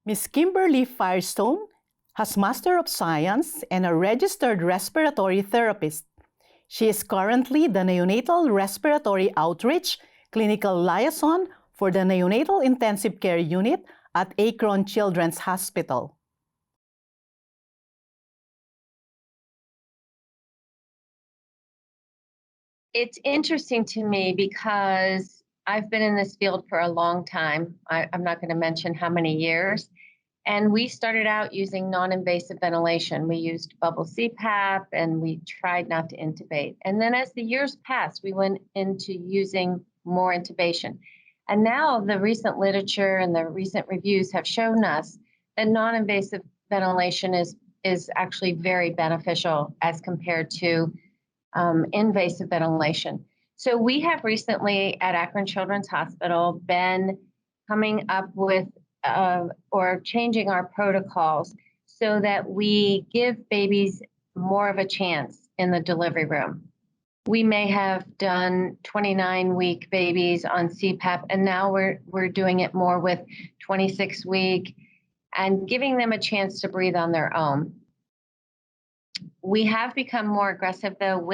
Ms. Kimberly Firestone has Master of Science and a registered respiratory therapist. She is currently the Neonatal Respiratory Outreach Clinical Liaison for the Neonatal Intensive Care Unit at Akron Children's Hospital. It's interesting to me because I've been in this field for a long time. I'm not going to mention how many years. And we started out using non-invasive ventilation. We used bubble CPAP and we tried not to intubate. And then as the years passed, we went into using more intubation. And now the recent literature and the recent reviews have shown us that non-invasive ventilation is actually very beneficial as compared to invasive ventilation. So we have recently at Akron Children's Hospital been coming up with or changing our protocols so that we give babies more of a chance in the delivery room. We may have done 29-week babies on CPAP, and now we're doing it more with 26-week and giving them a chance to breathe on their own. We have become more aggressive, though,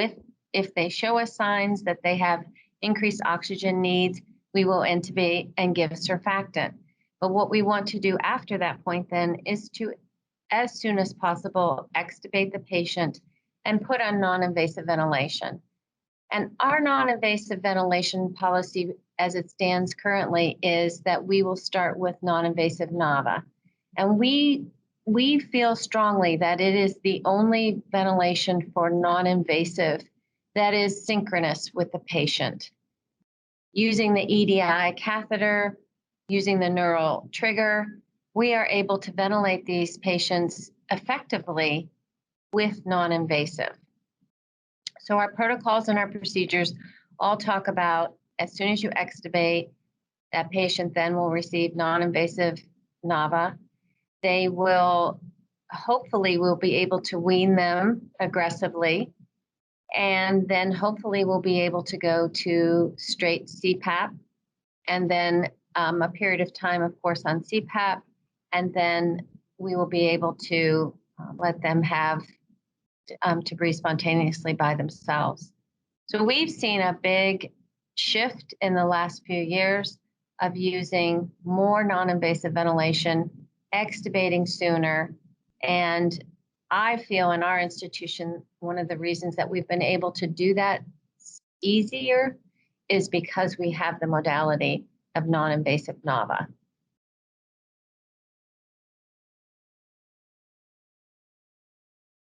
if they show us signs that they have increased oxygen needs, we will intubate and give surfactant. But what we want to do after that point then is to, as soon as possible, extubate the patient and put on non-invasive ventilation. And our non-invasive ventilation policy, as it stands currently, is that we will start with non-invasive NAVA. And we feel strongly that it is the only ventilation for non-invasive that is synchronous with the patient. Using the EDI catheter, using the neural trigger, we are able to ventilate these patients effectively with non-invasive. So our protocols and our procedures all talk about as soon as you extubate, that patient then will receive non-invasive NAVA. They will, hopefully, we'll be able to wean them aggressively. And then hopefully we'll be able to go to straight CPAP and then a period of time, of course, on CPAP. And then we will be able to let them have to breathe spontaneously by themselves. So we've seen a big shift in the last few years of using more non-invasive ventilation, extubating sooner, and I feel in our institution, one of the reasons that we've been able to do that easier is because we have the modality of non-invasive NAVA.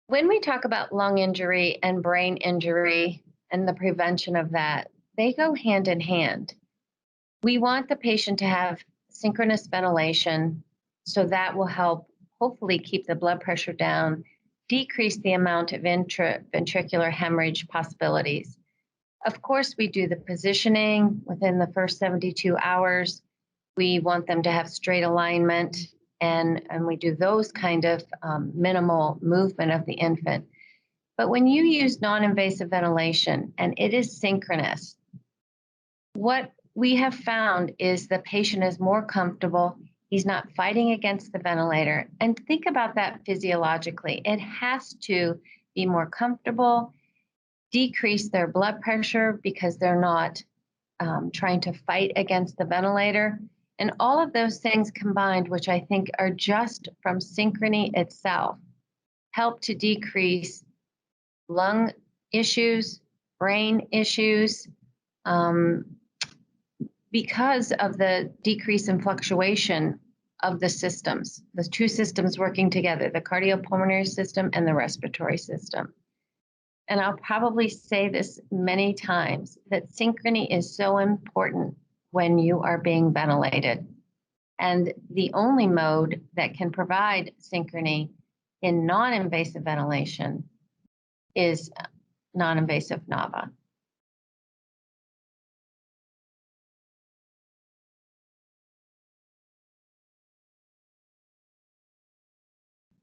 When we talk about lung injury and brain injury and the prevention of that, they go hand in hand. We want the patient to have synchronous ventilation, so that will help hopefully keep the blood pressure down, decrease the amount of intraventricular hemorrhage possibilities. Of course, we do the positioning within the first 72 hours. We want them to have straight alignment, and we do those kind of minimal movement of the infant. But when you use non-invasive ventilation and it is synchronous, what we have found is the patient is more comfortable. He's not fighting against the ventilator. And think about that physiologically. It has to be more comfortable, decrease their blood pressure because they're not trying to fight against the ventilator. And all of those things combined, which I think are just from synchrony itself, help to decrease lung issues, brain issues, because of the decrease in fluctuation of the systems, the two systems working together, the cardiopulmonary system and the respiratory system. And I'll probably say this many times, that synchrony is so important when you are being ventilated. And the only mode that can provide synchrony in non-invasive ventilation is non-invasive NAVA.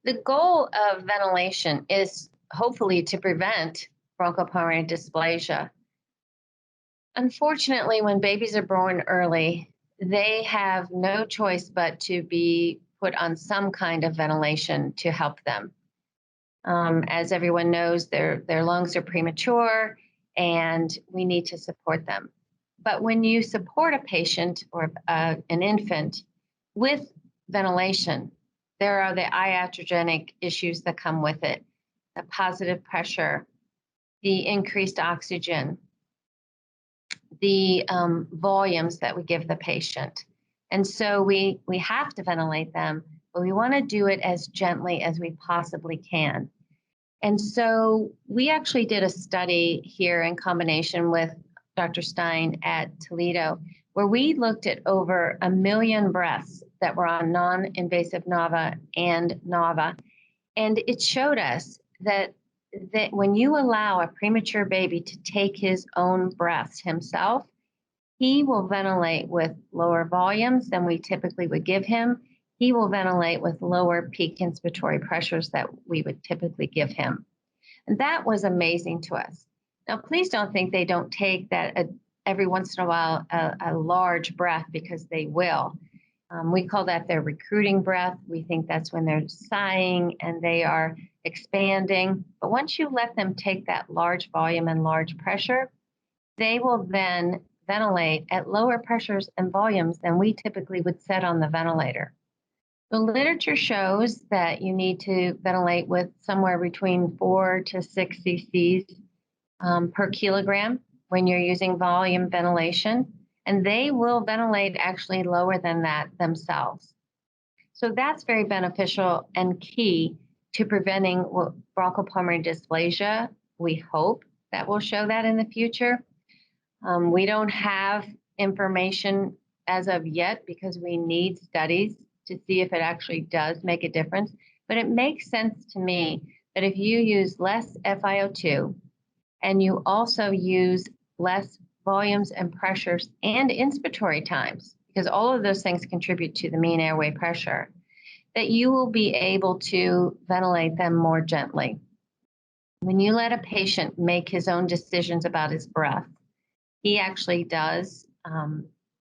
The goal of ventilation is hopefully to prevent bronchopulmonary dysplasia. Unfortunately, when babies are born early, they have no choice but to be put on some kind of ventilation to help them. As everyone knows, their lungs are premature and we need to support them. But when you support a patient or an infant with ventilation, there are the iatrogenic issues that come with it, the positive pressure, the increased oxygen, the volumes that we give the patient. And so we have to ventilate them, but we want to do it as gently as we possibly can. And so we actually did a study here in combination with Dr. Stein at Toledo, where we looked at over 1 million breaths that were on non-invasive NAVA and NAVA. And it showed us that when you allow a premature baby to take his own breaths himself, he will ventilate with lower volumes than we typically would give him. He will ventilate with lower peak inspiratory pressures that we would typically give him. And that was amazing to us. Now, please don't think they don't take that every once in a while, a large breath, because they will. We call that their recruiting breath. We think that's when they're sighing and they are expanding. But once you let them take that large volume and large pressure, they will then ventilate at lower pressures and volumes than we typically would set on the ventilator. The literature shows that you need to ventilate with somewhere between 4 to 6 cc's per kilogram when you're using volume ventilation, and they will ventilate actually lower than that themselves. So that's very beneficial and key to preventing bronchopulmonary dysplasia. We hope that will show that in the future. We don't have information as of yet because we need studies to see if it actually does make a difference. But it makes sense to me that if you use less FiO2 and you also use less volumes and pressures and inspiratory times, because all of those things contribute to the mean airway pressure, that you will be able to ventilate them more gently. When you let a patient make his own decisions about his breath, he actually does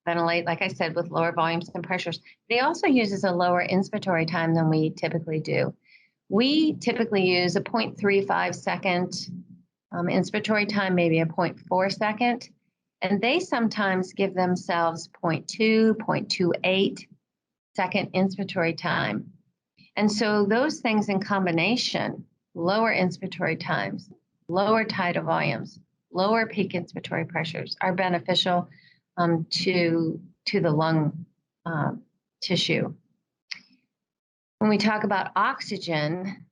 ventilate, like I said, with lower volumes and pressures. But he also uses a lower inspiratory time than we typically do. We typically use a 0.35 second inspiratory time, maybe a 0.4 second, and they sometimes give themselves 0.2, 0.28 second inspiratory time. And so those things in combination, lower inspiratory times, lower tidal volumes, lower peak inspiratory pressures, are beneficial to the lung tissue. When we talk about oxygen,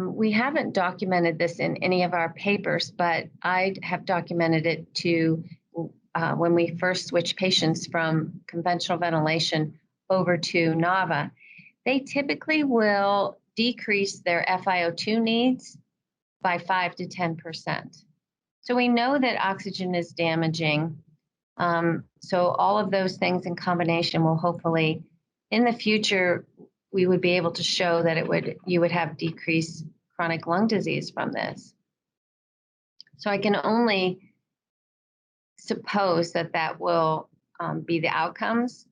we haven't documented this in any of our papers, but I have documented it to when we first switch patients from conventional ventilation over to NAVA. They typically will decrease their FiO2 needs by 5 to 10%. So we know that oxygen is damaging. So all of those things in combination will hopefully, in the future, we would be able to show that you would have decreased chronic lung disease from this. So I can only suppose that that will be the outcomes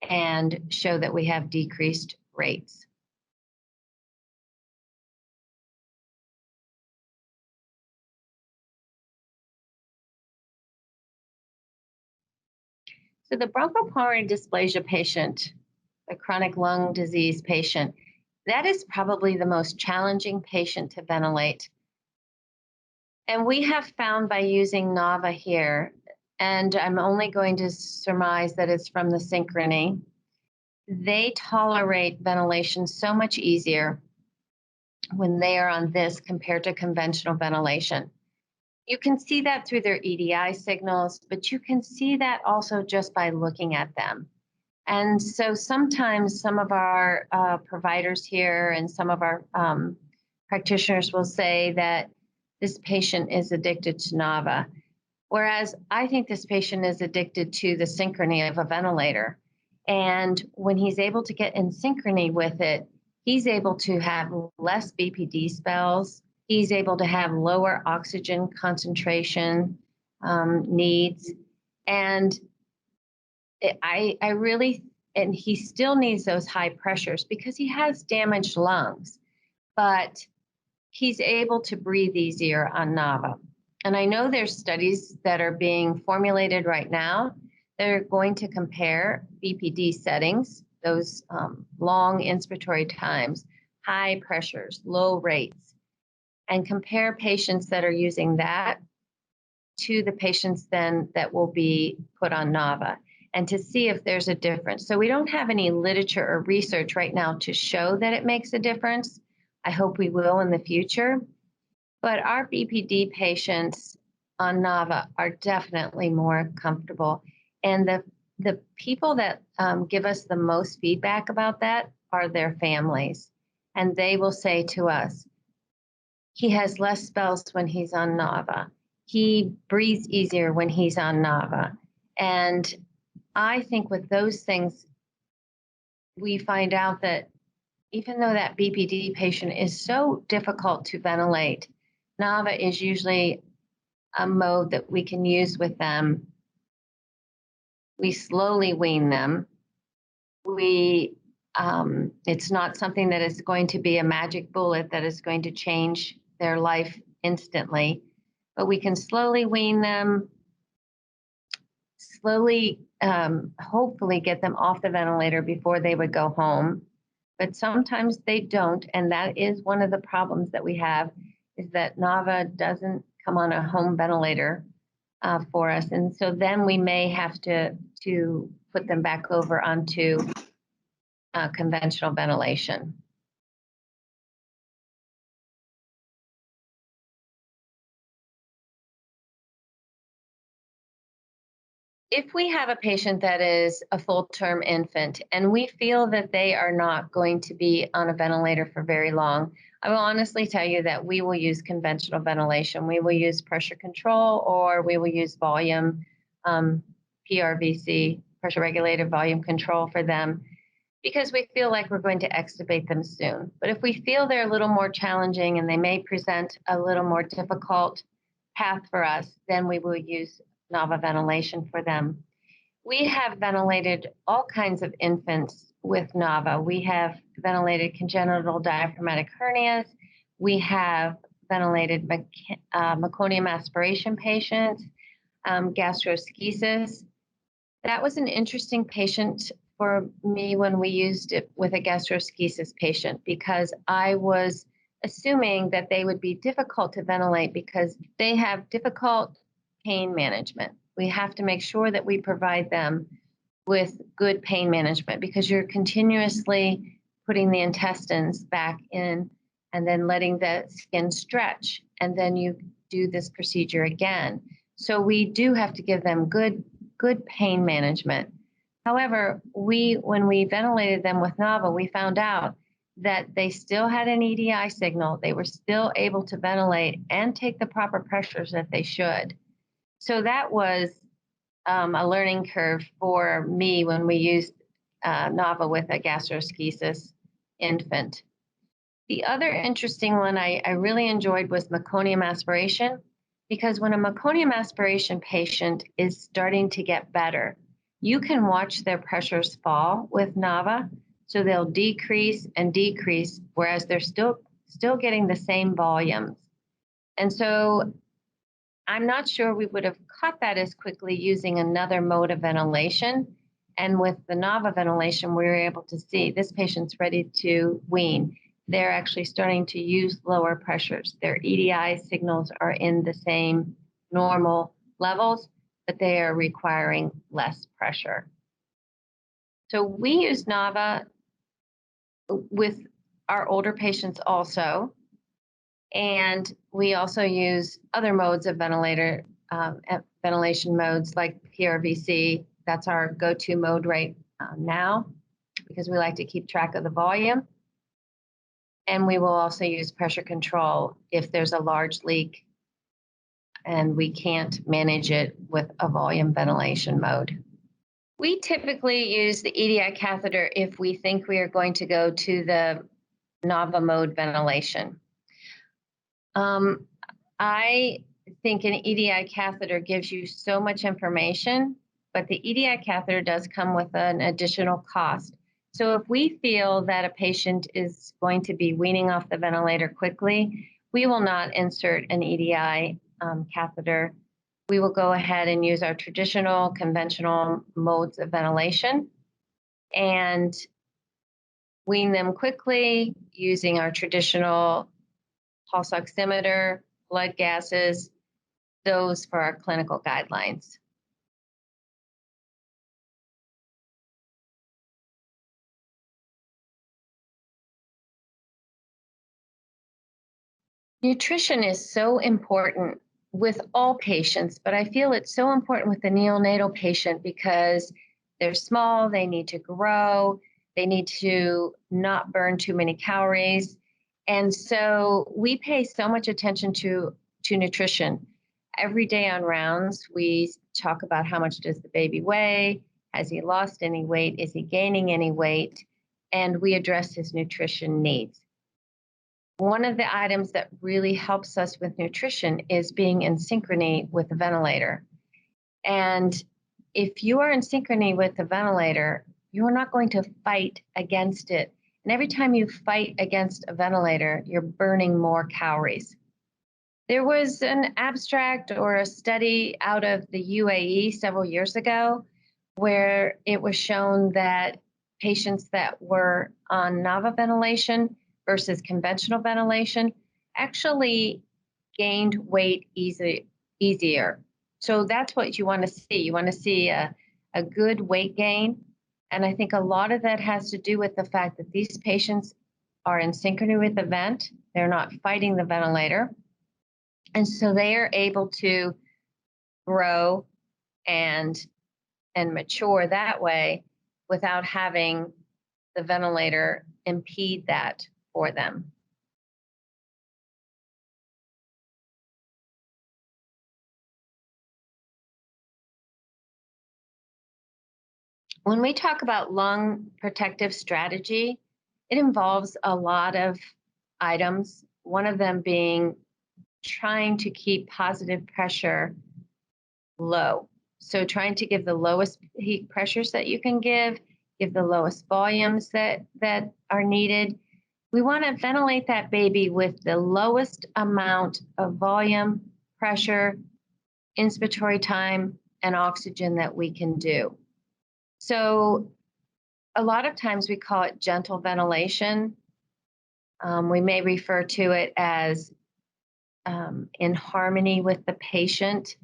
and show that we have decreased rates. So the bronchopulmonary dysplasia patient, the chronic lung disease patient, that is probably the most challenging patient to ventilate. And we have found by using NAVA here, and I'm only going to surmise that it's from the synchrony, they tolerate ventilation so much easier when they are on this compared to conventional ventilation. You can see that through their EDI signals, but you can see that also just by looking at them. And so sometimes some of our providers here and some of our practitioners will say that this patient is addicted to NAVA, whereas I think this patient is addicted to the synchrony of a ventilator. And when he's able to get in synchrony with it, he's able to have less BPD spells. He's able to have lower oxygen concentration needs. And I really and he still needs those high pressures because he has damaged lungs, but he's able to breathe easier on NAVA. And I know there's studies that are being formulated right now that are going to compare BPD settings, those long inspiratory times, high pressures, low rates, and compare patients that are using that to the patients then that will be put on NAVA, and to see if there's a difference. So we don't have any literature or research right now to show that it makes a difference. I hope we will in the future. But our BPD patients on NAVA are definitely more comfortable. And the people that give us the most feedback about that are their families. And they will say to us, he has less spells when he's on NAVA. He breathes easier when he's on NAVA. And I think with those things, we find out that even though that BPD patient is so difficult to ventilate, NAVA is usually a mode that we can use with them. We slowly wean them. It's not something that is going to be a magic bullet that is going to change their life instantly, but we can slowly wean them, slowly, hopefully get them off the ventilator before they would go home. But sometimes they don't, and that is one of the problems that we have, is that NAVA doesn't come on a home ventilator for us. And so then we may have to put them back over onto conventional ventilation. If we have a patient that is a full-term infant and we feel that they are not going to be on a ventilator for very long, I will honestly tell you that we will use conventional ventilation. We will use pressure control, or we will use volume, PRVC, pressure regulated volume control for them, because we feel like we're going to extubate them soon. But if we feel they're a little more challenging and they may present a little more difficult path for us, then we will use NAVA ventilation for them. We have ventilated all kinds of infants with NAVA. We have ventilated congenital diaphragmatic hernias. We have ventilated meconium aspiration patients, gastroschisis. That was an interesting patient for me when we used it with a gastroschisis patient, because I was assuming that they would be difficult to ventilate because they have difficult pain management. We have to make sure that we provide them with good pain management, because you're continuously putting the intestines back in and then letting the skin stretch, and then you do this procedure again. So we do have to give them good pain management. However, when we ventilated them with NAVA, we found out that they still had an EDI signal. They were still able to ventilate and take the proper pressures that they should. So that was a learning curve for me when we used NAVA with a gastroschisis infant. The other interesting one I really enjoyed was meconium aspiration, because when a meconium aspiration patient is starting to get better, you can watch their pressures fall with NAVA. So they'll decrease and decrease, whereas they're still getting the same volumes. And so I'm not sure we would have caught that as quickly using another mode of ventilation. And with the NAVA ventilation, we were able to see this patient's ready to wean. They're actually starting to use lower pressures. Their EDI signals are in the same normal levels, but they are requiring less pressure. So we use NAVA with our older patients also. And we also use other modes of ventilation modes like PRVC. That's our go-to mode right now, because we like to keep track of the volume. And we will also use pressure control if there's a large leak and we can't manage it with a volume ventilation mode. We typically use the EDI catheter if we think we are going to go to the NAVA mode ventilation. I think an EDI catheter gives you so much information but the EDI catheter does come with an additional cost. So if we feel that a patient is going to be weaning off the ventilator quickly, we will not insert an EDI catheter. We will go ahead and use our traditional conventional modes of ventilation and wean them quickly using our traditional pulse oximeter, blood gases, those for our clinical guidelines. Nutrition is so important with all patients, but I feel it's so important with the neonatal patient because they're small, they need to grow, they need to not burn too many calories. And so we pay so much attention to nutrition. Every day on rounds, we talk about how much does the baby weigh? Has he lost any weight? Is he gaining any weight? And we address his nutrition needs. One of the items that really helps us with nutrition is being in synchrony with the ventilator. And if you are in synchrony with the ventilator, you're not going to fight against it. And every time you fight against a ventilator, you're burning more calories. There was an abstract or a study out of the UAE several years ago where it was shown that patients that were on NAVA ventilation versus conventional ventilation actually gained weight easier. So that's what you want to see. You want to see a good weight gain. And I think a lot of that has to do with the fact that these patients are in synchrony with the vent. They're not fighting the ventilator. And so they are able to grow and mature that way without having the ventilator impede that for them. When we talk about lung protective strategy, it involves a lot of items, one of them being trying to keep positive pressure low. So trying to give the lowest peak pressures that you can give the lowest volumes that are needed. We want to ventilate that baby with the lowest amount of volume, pressure, inspiratory time, and oxygen that we can do. So a lot of times we call it gentle ventilation. We may refer to it as in harmony with the patient,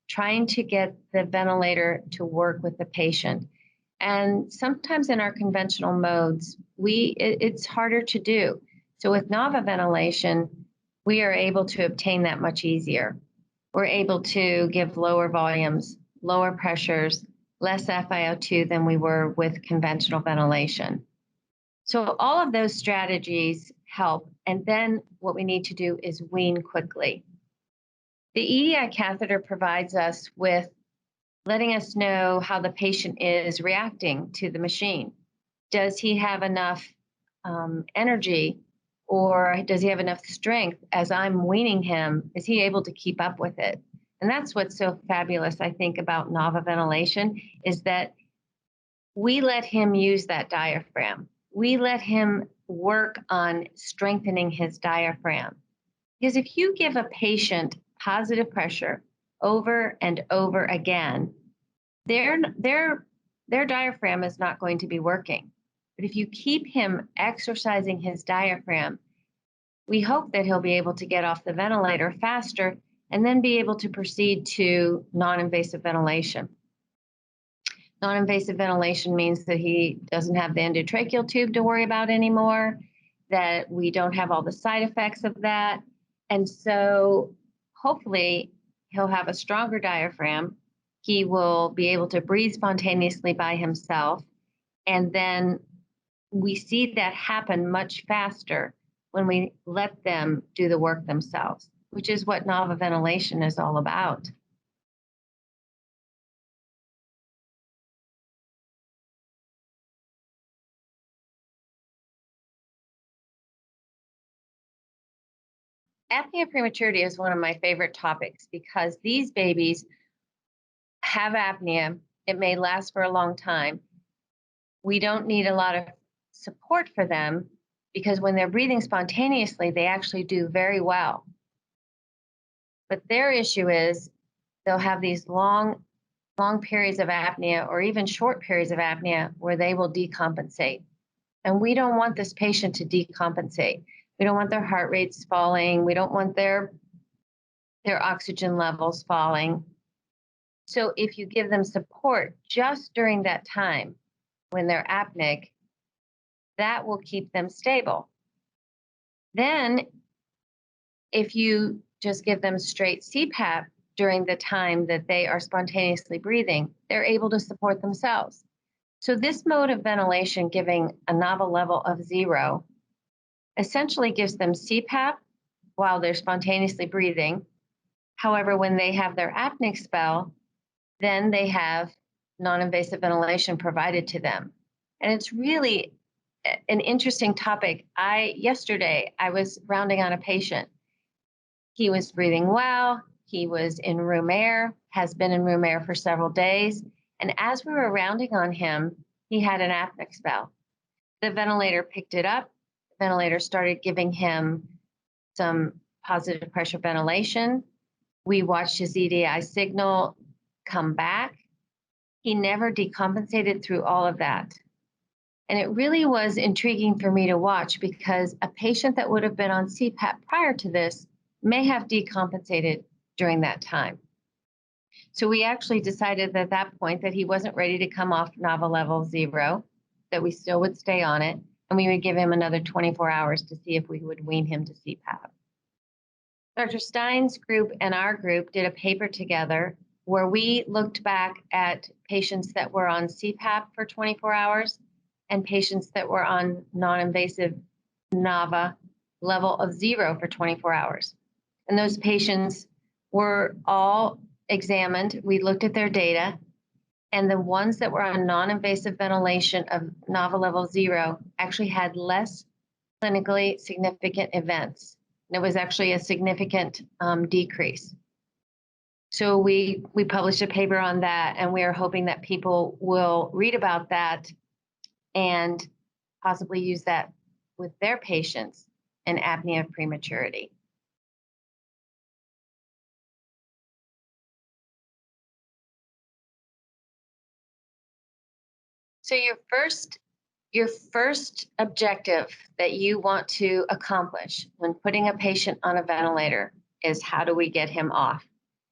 trying to get the ventilator to work with the patient. And sometimes in our conventional modes, it's harder to do. So with NAVA ventilation, we are able to obtain that much easier. We're able to give lower volumes, lower pressures, less FiO2 than we were with conventional ventilation. So all of those strategies help. And then what we need to do is wean quickly. The EDI catheter provides us with letting us know how the patient is reacting to the machine. Does he have enough energy, or does he have enough strength as I'm weaning him? Is he able to keep up with it? And that's what's so fabulous, I think, about NAVA ventilation is that we let him use that diaphragm. We let him work on strengthening his diaphragm. Because if you give a patient positive pressure over and over again, their diaphragm is not going to be working. But if you keep him exercising his diaphragm, we hope that he'll be able to get off the ventilator faster and then be able to proceed to non-invasive ventilation. Non-invasive ventilation means that he doesn't have the endotracheal tube to worry about anymore, that we don't have all the side effects of that. And so hopefully he'll have a stronger diaphragm. He will be able to breathe spontaneously by himself. And then we see that happen much faster when we let them do the work themselves, which is what NAVA ventilation is all about. Apnea prematurity is one of my favorite topics because these babies have apnea It may last for a long time. We don't need a lot of support for them because when they're breathing spontaneously, they actually do very well. But their issue is they'll have these long periods of apnea or even short periods of apnea where they will decompensate. And we don't want this patient to decompensate. We don't want their heart rates falling. We don't want their oxygen levels falling. So if you give them support just during that time when they're apneic, that will keep them stable. Then if you just give them straight CPAP during the time that they are spontaneously breathing, they're able to support themselves. So this mode of ventilation, giving a NIV level of 0, essentially gives them CPAP while they're spontaneously breathing. However, when they have their apneic spell, then they have non-invasive ventilation provided to them. And it's really an interesting topic. Yesterday, I was rounding on a patient. He was breathing well. He was in room air, has been in room air for several days. And as we were rounding on him, he had an apneic spell. The ventilator picked it up. The ventilator started giving him some positive pressure ventilation. We watched his EDI signal come back. He never decompensated through all of that. And it really was intriguing for me to watch because a patient that would have been on CPAP prior to this may have decompensated during that time. So we actually decided at that point that he wasn't ready to come off NIV level 0, that we still would stay on it, and we would give him another 24 hours to see if we would wean him to CPAP. Dr. Stein's group and our group did a paper together where we looked back at patients that were on CPAP for 24 hours and patients that were on non-invasive NAVA level of 0 for 24 hours. And those patients were all examined. We looked at their data, and the ones that were on non-invasive ventilation of NAVA level 0 actually had less clinically significant events. And it was actually a significant decrease. So we published a paper on that, and we are hoping that people will read about that and possibly use that with their patients in apnea of prematurity. So your first objective that you want to accomplish when putting a patient on a ventilator is how do we get him off?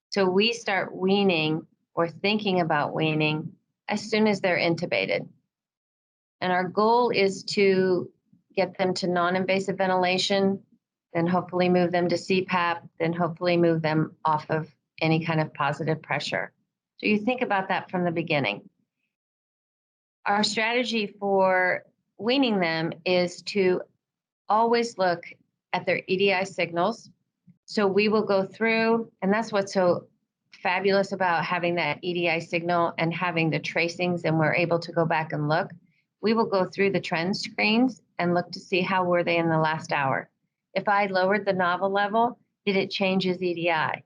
So we start weaning or thinking about weaning as soon as they're intubated. And our goal is to get them to non-invasive ventilation, then hopefully move them to CPAP, then hopefully move them off of any kind of positive pressure. So you think about that from the beginning. Our strategy for weaning them is to always look at their EDI signals. So we will go through, and that's what's so fabulous about having that EDI signal and having the tracings, and we're able to go back and look. We will go through the trend screens and look to see how were they in the last hour. If I lowered the NIV level, did it change his EDI?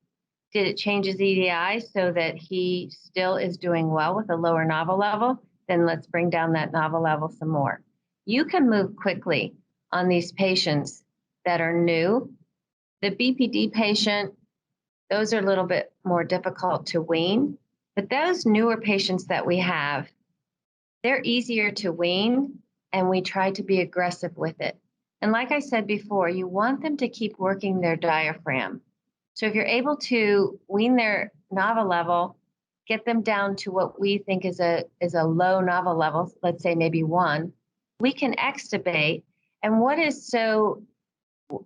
Did it change his EDI so that he still is doing well with a lower NIV level? Then let's bring down that NIV level some more. You can move quickly on these patients that are new. The BPD patient, those are a little bit more difficult to wean, but those newer patients that we have, they're easier to wean, and we try to be aggressive with it. And like I said before, you want them to keep working their diaphragm. So if you're able to wean their NIV level, get them down to what we think is a low NIV level, let's say maybe 1, we can extubate. And what is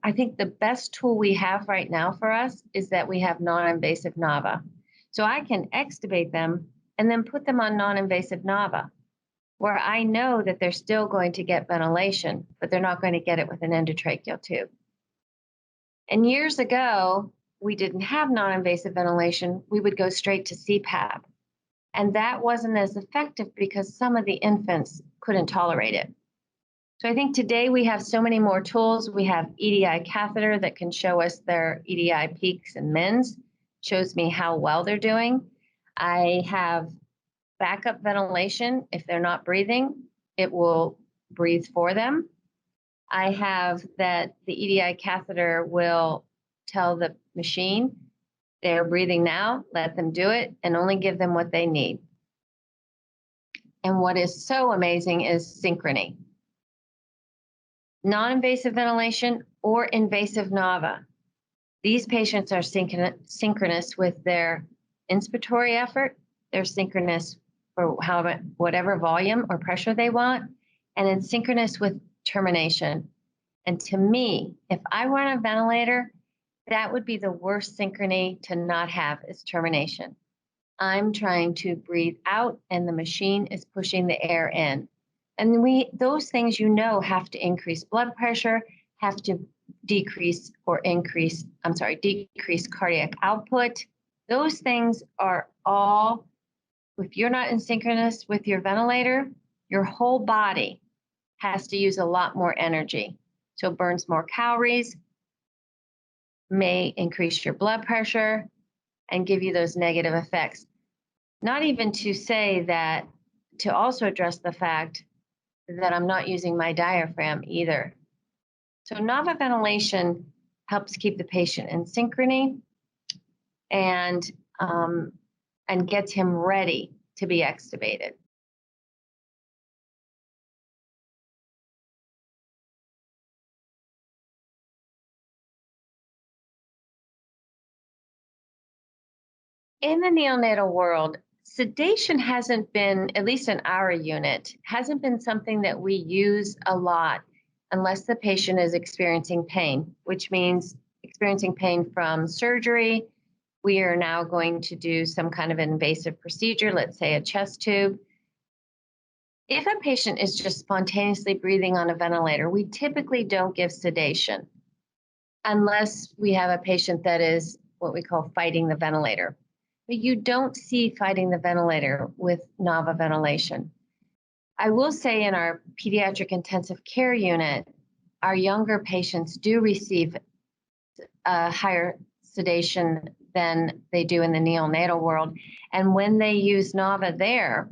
I think the best tool we have right now for us is that we have non-invasive NAVA. So I can extubate them and then put them on non-invasive NAVA, where I know that they're still going to get ventilation, but they're not going to get it with an endotracheal tube. And years ago, we didn't have non-invasive ventilation. We would go straight to CPAP. And that wasn't as effective because some of the infants couldn't tolerate it. So I think today we have so many more tools. We have EDI catheter that can show us their EDI peaks and mins, shows me how well they're doing. I have backup ventilation. If they're not breathing, it will breathe for them. I have that the EDI catheter will tell the machine they're breathing now, let them do it, and only give them what they need. And what is so amazing is synchrony. Non-invasive ventilation or invasive NAVA. These patients are synchronous with their inspiratory effort. They're synchronous for whatever volume or pressure they want, and it's synchronous with termination. And to me, if I were on a ventilator, that would be the worst synchrony to not have is termination. I'm trying to breathe out and the machine is pushing the air in. And those things, have to increase blood pressure, have to decrease cardiac output. Those things are all, if you're not in synchronous with your ventilator, your whole body has to use a lot more energy. So it burns more calories, may increase your blood pressure, and give you those negative effects. Not even to say that, to also address the fact that I'm not using my diaphragm either. So NAVA ventilation helps keep the patient in synchrony and gets him ready to be extubated. In the neonatal world, sedation hasn't been, at least in our unit, hasn't been something that we use a lot unless the patient is experiencing pain, which means experiencing pain from surgery. We are now going to do some kind of invasive procedure, let's say a chest tube. If a patient is just spontaneously breathing on a ventilator, we typically don't give sedation unless we have a patient that is what we call fighting the ventilator. But you don't see fighting the ventilator with NAVA ventilation. I will say in our pediatric intensive care unit, our younger patients do receive higher sedation than they do in the neonatal world. And when they use NAVA there,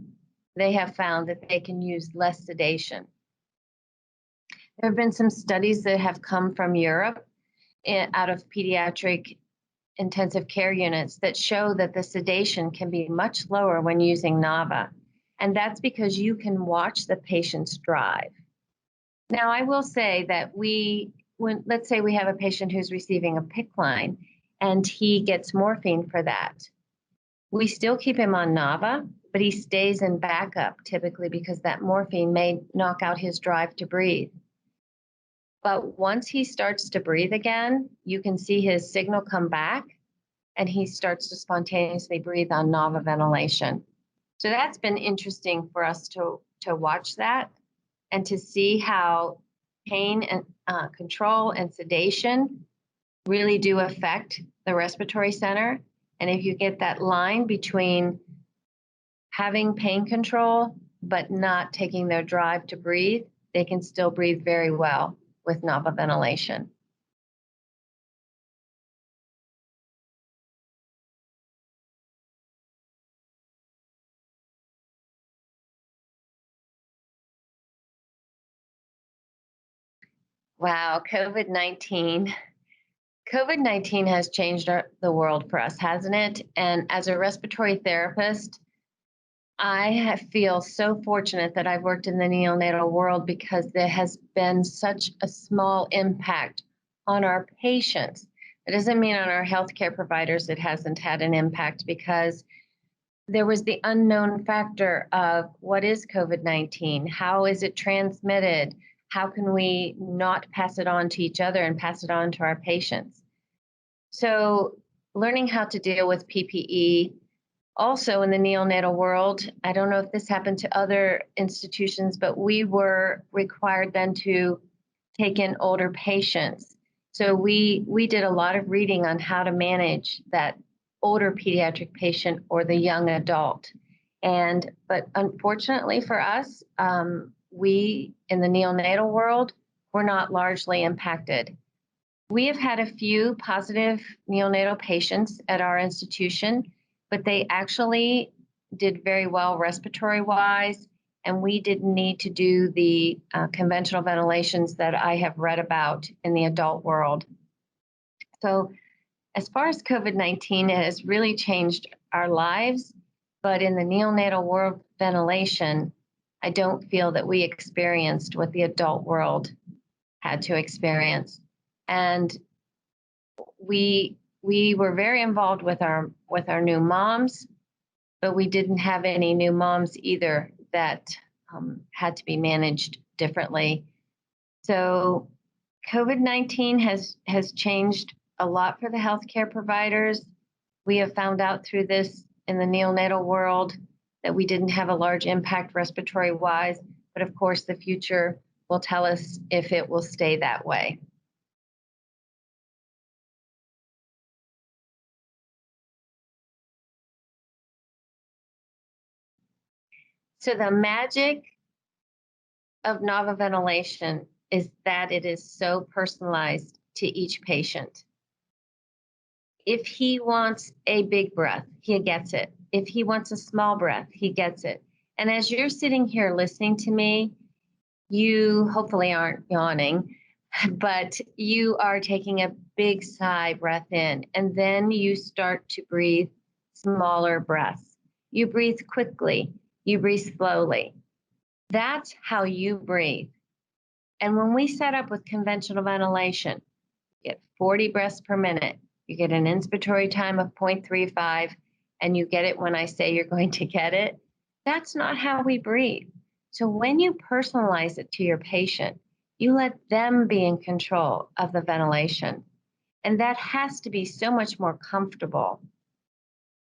they have found that they can use less sedation. There have been some studies that have come from Europe out of pediatric intensive care units that show that the sedation can be much lower when using NAVA. And that's because you can watch the patients drive. Now, I will say that let's say we have a patient who's receiving a PICC line and he gets morphine for that. We still keep him on NAVA, but he stays in backup typically because that morphine may knock out his drive to breathe. But once he starts to breathe again, you can see his signal come back and he starts to spontaneously breathe on NAVA ventilation. So that's been interesting for us to watch that and to see how pain and control and sedation really do affect the respiratory center. And if you get that line between having pain control but not taking their drive to breathe, they can still breathe very well with NAVA ventilation. Wow, COVID-19. COVID-19 has changed the world for us, hasn't it? And as a respiratory therapist, I feel so fortunate that I've worked in the neonatal world because there has been such a small impact on our patients. It doesn't mean on our healthcare providers it hasn't had an impact because there was the unknown factor of what is COVID-19? How is it transmitted? How can we not pass it on to each other and pass it on to our patients? So learning how to deal with PPE. Also in the neonatal world, I don't know if this happened to other institutions, but we were required then to take in older patients. So we did a lot of reading on how to manage that older pediatric patient or the young adult. But unfortunately for us, we in the neonatal world were not largely impacted. We have had a few positive neonatal patients at our institution, but they actually did very well respiratory wise, and we didn't need to do the conventional ventilations that I have read about in the adult world. So, as far as COVID-19, it has really changed our lives, but in the neonatal world ventilation, I don't feel that we experienced what the adult world had to experience. And we were very involved with our new moms, but we didn't have any new moms either that had to be managed differently. So COVID-19 has changed a lot for the healthcare providers. We have found out through this in the neonatal world that we didn't have a large impact respiratory wise, but of course the future will tell us if it will stay that way. So the magic of NAVA ventilation is that it is so personalized to each patient. If he wants a big breath, he gets it. If he wants a small breath, he gets it. And as you're sitting here listening to me, you hopefully aren't yawning, but you are taking a big sigh breath in, and then you start to breathe smaller breaths. You breathe quickly, you breathe slowly. That's how you breathe. And when we set up with conventional ventilation, you get 40 breaths per minute. You get an inspiratory time of 0.35, and you get it when I say you're going to get it. That's not how we breathe. So when you personalize it to your patient, you let them be in control of the ventilation. And that has to be so much more comfortable.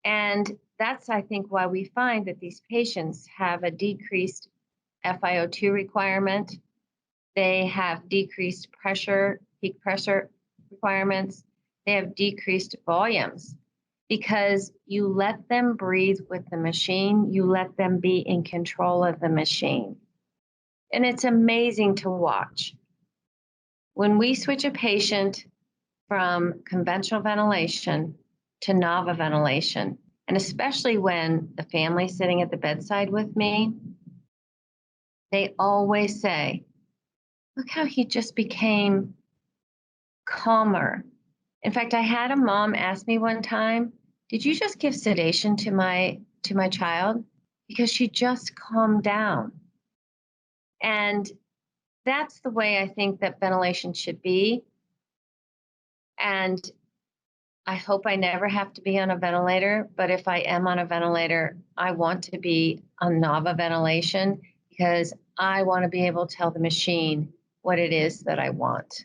And that's, I think, why we find that these patients have a decreased FiO2 requirement. They have decreased pressure, peak pressure requirements. They have decreased volumes because you let them breathe with the machine. You let them be in control of the machine. And it's amazing to watch. When we switch a patient from conventional ventilation to NAVA ventilation, and especially when the family's sitting at the bedside with me, they always say, look how he just became calmer. In fact, I had a mom ask me one time, did you just give sedation to my child? Because she just calmed down. And that's the way I think that ventilation should be. And I hope I never have to be on a ventilator, but if I am on a ventilator, I want to be on NAVA ventilation because I want to be able to tell the machine what it is that I want.